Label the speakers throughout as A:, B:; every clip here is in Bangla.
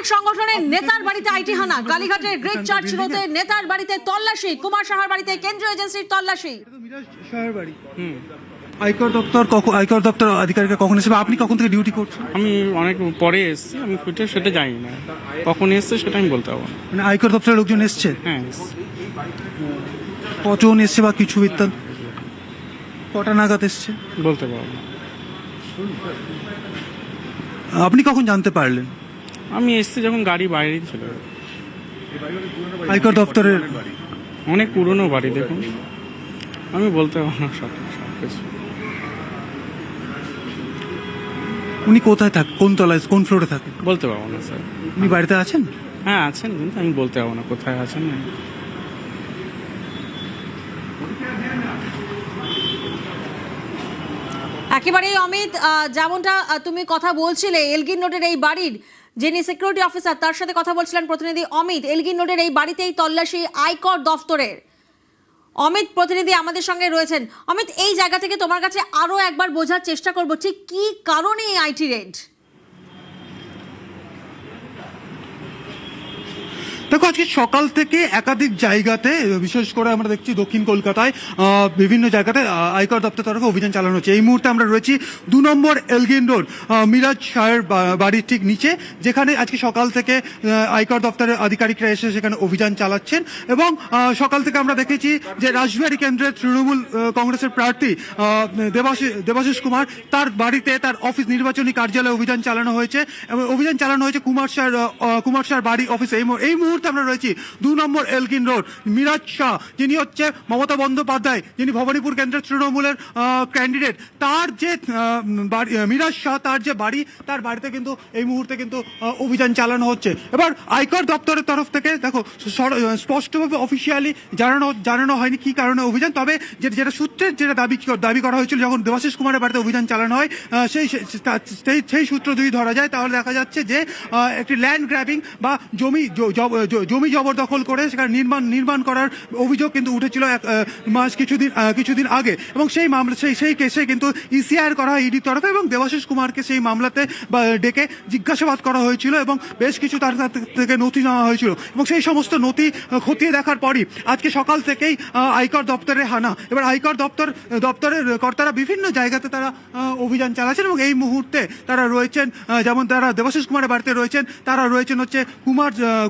A: অনেক সংগঠনের নেতার বাড়িতে আইটি হানা, কালীঘাটের গ্রেট চার্চ রোডে নেতার বাড়িতে তল্লাশি, কুমার সাহার বাড়িতে কেন্দ্রীয় এজেন্সির তল্লাশি।
B: আয়কর দপ্তর আধিকারিকরা কখন এসে, আপনি কখন থেকে ডিউটি করছেন?
C: আমি অনেক পরে এসেছি, আমি ফুটে সেটা জানি না, কখন এসছে সেটা আমি বলতে পারবো না।
B: মানে আয়কর দপ্তরের লোকজন এসছে?
C: হ্যাঁ এসছে।
B: কজন এসছে বা কিছু বৃত্তান্ত, কটা নাগাদ এসছে
C: বলতে পারবো না।
B: আপনি কখন জানতে পারলেন?
C: আমি এসছি যখন গাড়ি বাইরেই ছিল।
B: আয়কর দপ্তরের
C: অনেক পুরনো বাড়ি, দেখুন আমি বলতে পারবো না সব কিছু।
B: উনি কোথায় থাকেন, কোন তলায়, কোন ফ্লোরে থাকেন?
C: বলতে পারবো না স্যার।
B: উনি বাড়িতে আছেন?
C: হ্যাঁ আছেন, কিন্তু আমি বলতে পারবো না কোথায় আছেন।
A: একেবারেই অমিত, যেমনটা তুমি কথা বলছিলে এলগিন রোডের এই বাড়ির যিনি সিকিউরিটি অফিসার তার সাথে কথা বলছিলেন প্রতিনিধি অমিত, এলগিন রোডের এই বাড়িতেই তল্লাশি আয়কর দফতরের। অমিত প্রতিনিধি আমাদের সঙ্গে রয়েছেন। অমিত, এই জায়গা থেকে তোমার কাছে আরো একবার বোঝার চেষ্টা করবো ঠিক কি কারণে এই আইটি রেড।
B: দেখো, আজকে সকাল থেকে একাধিক জায়গাতে, বিশেষ করে আমরা দেখছি দক্ষিণ কলকাতায় বিভিন্ন জায়গাতে আয়কর দপ্তর তরফে অভিযান চালানো হচ্ছে। এই মুহূর্তে আমরা রয়েছি 2 নম্বর এলগিন রোড, মিরাজ শাহের বাড়ির ঠিক নিচে, যেখানে আজকে সকাল থেকে আয়কর দপ্তরের আধিকারিকরা এসে সেখানে অভিযান চালাচ্ছেন। এবং সকাল থেকে আমরা দেখেছি যে রাসবিহারী কেন্দ্রের তৃণমূল কংগ্রেসের প্রার্থী দেবাশিস কুমার, তার বাড়িতে, তার অফিস, নির্বাচনী কার্যালয়ে অভিযান চালানো হয়েছে। এবং অভিযান চালানো হয়েছে কুমার শাহর বাড়ি অফিসে। এই মুহূর্তে আমরা রয়েছি 2 নম্বর এলগিন রোড, মিরাজ শাহ যিনি হচ্ছে মমতা বন্দ্যোপাধ্যায়, যিনি ভবানীপুর কেন্দ্রের তৃণমূলের ক্যান্ডিডেট, তার যে মিরাজ শাহ, তার যে বাড়ি, তার বাড়িতে কিন্তু এই মুহূর্তে কিন্তু অভিযান চালানো হচ্ছে। এবার আয়কর দপ্তরের তরফ থেকে দেখো স্পষ্টভাবে অফিসিয়ালি জানানো হয়নি কি কারণে অভিযান, তবে যেটা সূত্রের যেটা দাবি করা হয়েছিল যখন দেবাশিস কুমারের বাড়িতে অভিযান চালানো হয়, সেই সূত্র যদি ধরা যায় তাহলে দেখা যাচ্ছে যে একটি ল্যান্ড গ্র্যাবিং বা জমি জবরদখল করে সেখানে নির্মাণ করার অভিযোগ কিন্তু উঠেছিল কিছুদিন আগে। এবং সেই মামলা, সেই কেসে কিন্তু ইসিআর করা হয় ইডির তরফে, এবং দেবাশিস কুমারকে সেই মামলাতে ডেকে জিজ্ঞাসাবাদ করা হয়েছিল এবং বেশ কিছু তার থেকে নথি নেওয়া হয়েছিল। এবং সেই সমস্ত নথি খতিয়ে দেখার পরই আজকে সকাল থেকেই আয়কর দপ্তরে হানা। এবার আয়কর দপ্তরের কর্তারা বিভিন্ন জায়গাতে তারা অভিযান চালাচ্ছেন এবং এই মুহূর্তে তারা রয়েছেন, যেমন তারা দেবাশিস কুমারের বাড়িতে রয়েছেন, তারা রয়েছেন হচ্ছে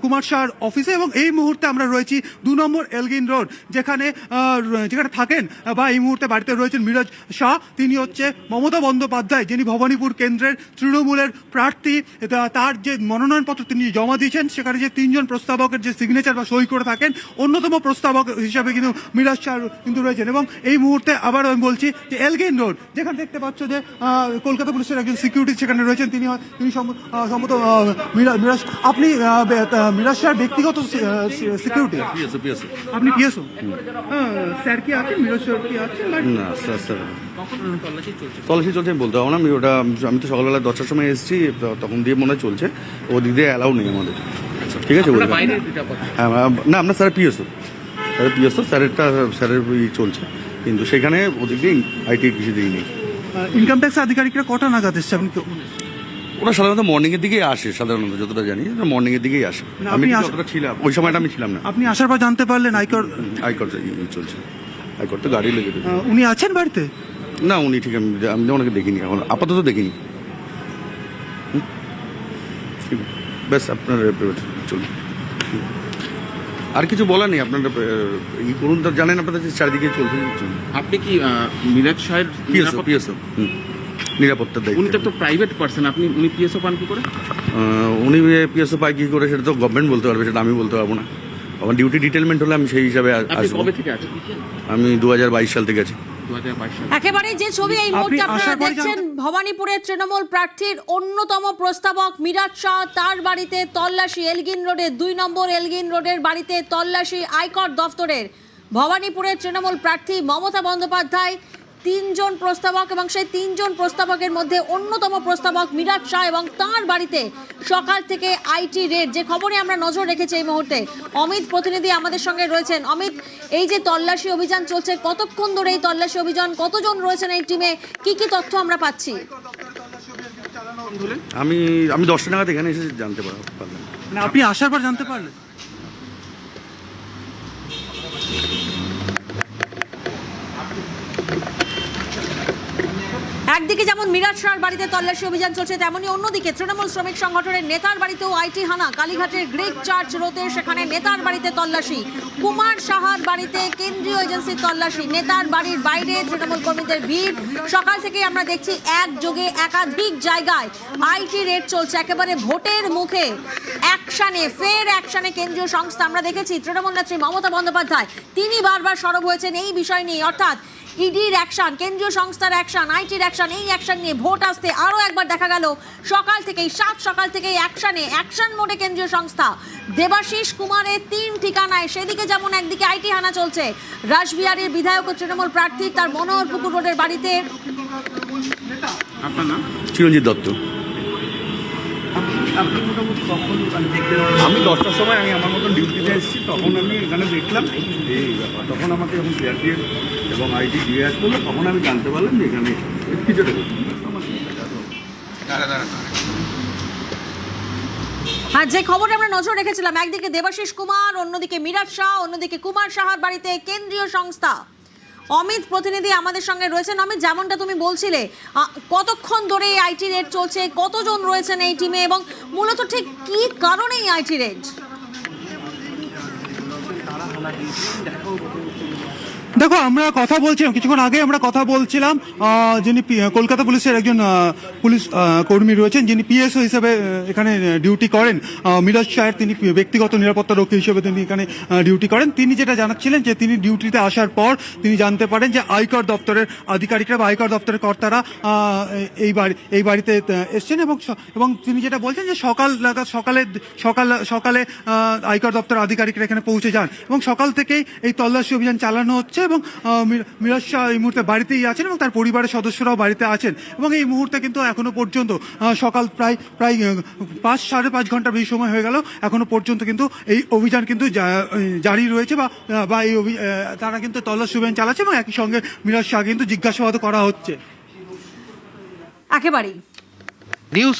B: কুমার শাহর অফিসে। এবং এই মুহূর্তে আমরা রয়েছি 2 নম্বর এলগিন রোড, যেখানে থাকেন বা এই মুহূর্তে বাড়িতে রয়েছেন মিরাজ শাহ। তিনি হচ্ছে মমতা বন্দ্যোপাধ্যায়, যিনি ভবানীপুর কেন্দ্রের তৃণমূলের প্রার্থী। তার যে মনোনয়নপত্র তিনি জমা দিয়েছেন, সেখানে যে 3 জন প্রস্তাবকের যে সিগনেচার বা সই করে থাকেন, অন্যতম প্রস্তাবক হিসাবে কিন্তু মিরাজ শাহ কিন্তু রয়েছেন। এবং এই মুহূর্তে আবার আমি বলছি যে এলগিন রোড, যেখানে দেখতে পাচ্ছ যে কলকাতা পুলিশের একজন সিকিউরিটি সেখানে রয়েছেন, তিনি সম্ভবত মিরাজ, আপনি মিরাজ শাহর ব্যক্তিগত সিকিউরিটি? আপনি পিএসও? স্যার কি আছেন, মিরাজ শাহ কি আছেন?
D: না স্যার, তল্লাশি চলছে আমি বলতে পারবো না। আমি তো সকালবেলা 10টার সময় এসেছি, তখন দিয়ে মনে হয় চলছে, ওদিক দিয়ে অ্যালাউ নেই আমাদের। ঠিক আছে, হ্যাঁ না, আপনার স্যার পিএসও, স্যারের চলছে, কিন্তু সেখানে ওদিক দিয়ে আইটি কিছু দিই নেই।
B: ইনকাম ট্যাক্স আধিকারিকরা কটা নাগাদ এসছে? আপনি
D: ওরা সাধারণত মর্নিং এর দিকেই আসে, সাধারণত যতটা জানি মর্নিং এর দিকেই আসে। আমি যতটা ছিলাম ওই সময়টা আমি ছিলাম না।
B: আপনি আসার পর জানতে পারলেন আয়কর
D: চলছে? আয়কর তো গাড়ি লেগে।
B: উনি আছেন বাড়িতে?
D: না, উনি ঠিক, আমি ওনাকে দেখিনি, এখন আপাতত দেখিনি। ব্যাস, আপনার চলুন, আর কিছু বলার নেই। আপনারা ই করুন, তো জানেন আপনাদের চারিদিকে চলছে।
E: আপনি কি মিরাজ শাহের
D: পিএসও নিরাপত্তার দায়িত্ব?
E: উনি তো একটা প্রাইভেট পার্সন, উনি পিএসও পান কি করে?
D: উনি পিএসও পায় কি করে সেটা তো গভর্নমেন্ট বলতে পারবে, সেটা আমি বলতে পারবো না। আমার ডিউটি ডিটেলমেন্ট হলে আমি সেই হিসাবে আসবো।
E: কবে থেকে আছেন?
D: আমি 2022 সাল থেকে আছি।
A: একেবারে যে ছবি এই মুহূর্তে আপনারা দেখছেন, ভবানীপুরের তৃণমূল প্রার্থীর অন্যতম প্রস্তাবক মিরাজ শাহ, তার বাড়িতে তল্লাশি, এলগিন রোডে 2 নম্বর এলগিন রোডের বাড়িতে তল্লাশি আয়কর দফতরের। ভবানীপুরের তৃণমূল প্রার্থী মমতা বন্দ্যোপাধ্যায়, 3 জন প্রস্তাবক, এবং সেই 3 জন প্রস্তাবকের মধ্যে অন্যতম প্রস্তাবক মিরাজ শাহ, এবং তার বাড়িতে সকাল থেকে আইটি রেড, যে খবরে আমরা নজর রেখেছি এই মুহূর্তে। অমিত প্রতিনিধি আমাদের সঙ্গে রয়েছেন। অমিত, এই যে তল্লাশি অভিযান চলছে, কতক্ষণ ধরে এই তল্লাশি অভিযান, কতজন রয়েছেন এই টিমে, কি কি তথ্য আমরা পাচ্ছি?
E: কখন ধরলেন?
D: আমি 10টা নাগাদ এখানে এসে জানতে পারলাম।
B: মানে আপনি আসার পর জানতে পারলেন?
A: একদিকে যেমন মিরাজ শাহর বাড়িতে তল্লাশি অভিযান চলছে, তেমনি অন্যদিকে তৃণমূল শ্রমিক সংগঠনের নেতার বাড়িতেও আইটি হানা। কালীঘাটের গ্রিক চার্চ রোডে সেখানে নেতার বাড়িতে তল্লাশি, কুমার সাহার বাড়িতে কেন্দ্রীয় এজেন্সির তল্লাশি, নেতার বাড়ির বাইরে তৃণমূল কর্মীদের ভিড়। সকাল থেকে আমরা দেখছি একযোগে একাধিক জায়গায় আইটি রেড চলছে, একেবারে ভোটের মুখে অ্যাকশনে কেন্দ্রীয় সংস্থা। আমরা দেখেছি তৃণমূল নেত্রী মমতা বন্দ্যোপাধ্যায় তিনি বারবার সরব হয়েছেন এই বিষয় নিয়ে, অর্থাৎ ইডির অ্যাকশন, কেন্দ্রীয় সংস্থার অ্যাকশন, আইটির অ্যাকশন। এই অ্যাকশন নিয়ে ভোট আসতে আরও একবার দেখা গেল সকাল থেকেই অ্যাকশন মোডে কেন্দ্রীয় সংস্থা। দেবাশিস কুমারের 3 ঠিকানায়, সেদিকে যেমন একদিকে আইটি হানা চলছে, রাসবিহারীর বিধায়ক ও তৃণমূল প্রার্থী তার মনোহরপুকুর রোডের বাড়িতে।
E: আপনার নাম?
D: চিরঞ্জিত দত্ত।
F: আমি 10টার সময় আমার মতন ডিউটিতে এসেছি, তখন আমি এখানে দেখলাম এই ব্যাপার। তখন আমাকে যখন সিআরপিএফ এবং আইটি দিয়ে করলো, তখন আমি জানতে পারলাম যে এখানে কিছুটা
A: আর যে খবরে আমরা নজর রেখেছিলাম, একদিকে দেবাশিস কুমার, অন্যদিকে মিরাজ শাহ, অন্যদিকে কুমার সাহার বাড়িতে কেন্দ্রীয় সংস্থা। অমিত প্রতিনিধি আমাদের সঙ্গে রয়েছেন। অমিত, যেমনটা তুমি বলছিলে, কতক্ষণ ধরে এই আইটি রেড চলছে, কতজন রয়েছেন এই টিমে, এবং মূলত ঠিক কি কারণে এই আইটি রেড?
B: দেখো, আমরা কথা বলছিলাম কিছুক্ষণ আগে, যিনি কলকাতা পুলিশের একজন পুলিশ কর্মী রয়েছেন, যিনি পিএসও হিসেবে এখানে ডিউটি করেন, মিরাজ শাহের, তিনি ব্যক্তিগত নিরাপত্তা রক্ষী হিসেবে তিনি এখানে ডিউটি করেন। তিনি যেটা জানাচ্ছিলেন যে তিনি ডিউটিতে আসার পর তিনি জানতে পারেন যে আয়কর দপ্তরের আধিকারিকরা বা আয়কর দপ্তরের কর্তারা এই বাড়িতে এসছেন, এবং তিনি যেটা বলছেন যে সকালে আয়কর দপ্তরের আধিকারিকরা এখানে পৌঁছে যান, এবং সকাল থেকেই এই তল্লাশি অভিযান চালানো হচ্ছে। এবং মিরাজ শাহ এই মুহূর্তে বাড়িতেই আছেন এবং তার পরিবারের সদস্যরাও বাড়িতে আছেন, এবং এই মুহূর্তে কিন্তু এখনো পর্যন্ত সকাল প্রায় 5-5.5 ঘন্টা বেশি সময় হয়ে গেল, এখনো পর্যন্ত কিন্তু এই অভিযান কিন্তু জারি রয়েছে, বা এই তারা কিন্তু তল্লাশি অভিযান চালাচ্ছে, এবং একই সঙ্গে মিরাজ শাহ কিন্তু জিজ্ঞাসাবাদ করা হচ্ছে।
A: একেবারেই।
G: নিউজ